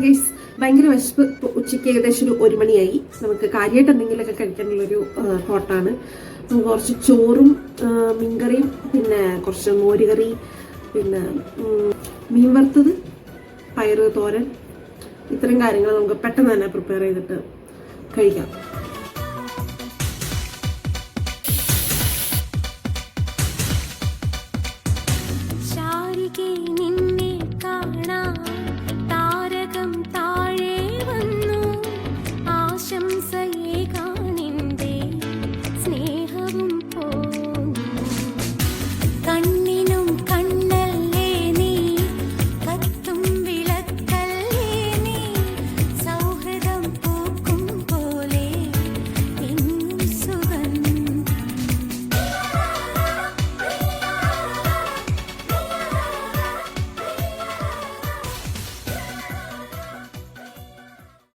Guys, ഭയങ്കര വിശപ്പ്. ഉച്ചയ്ക്ക് ഏകദേശം ഒരു മണിയായി. നമുക്ക് കാര്യമായിട്ട് എന്തെങ്കിലുമൊക്കെ കഴിക്കാനുള്ളൊരു ഹോട്ടാണ്. നമുക്ക് കുറച്ച് ചോറും മീൻകറിയും, പിന്നെ കുറച്ച് മോരുകറി, പിന്നെ മീൻ വറുത്തത്, പയറ് തോരൻ, ഇത്രയും കാര്യങ്ങൾ നമുക്ക് പെട്ടെന്ന് തന്നെ പ്രിപ്പയർ ചെയ്തിട്ട് കഴിക്കാം.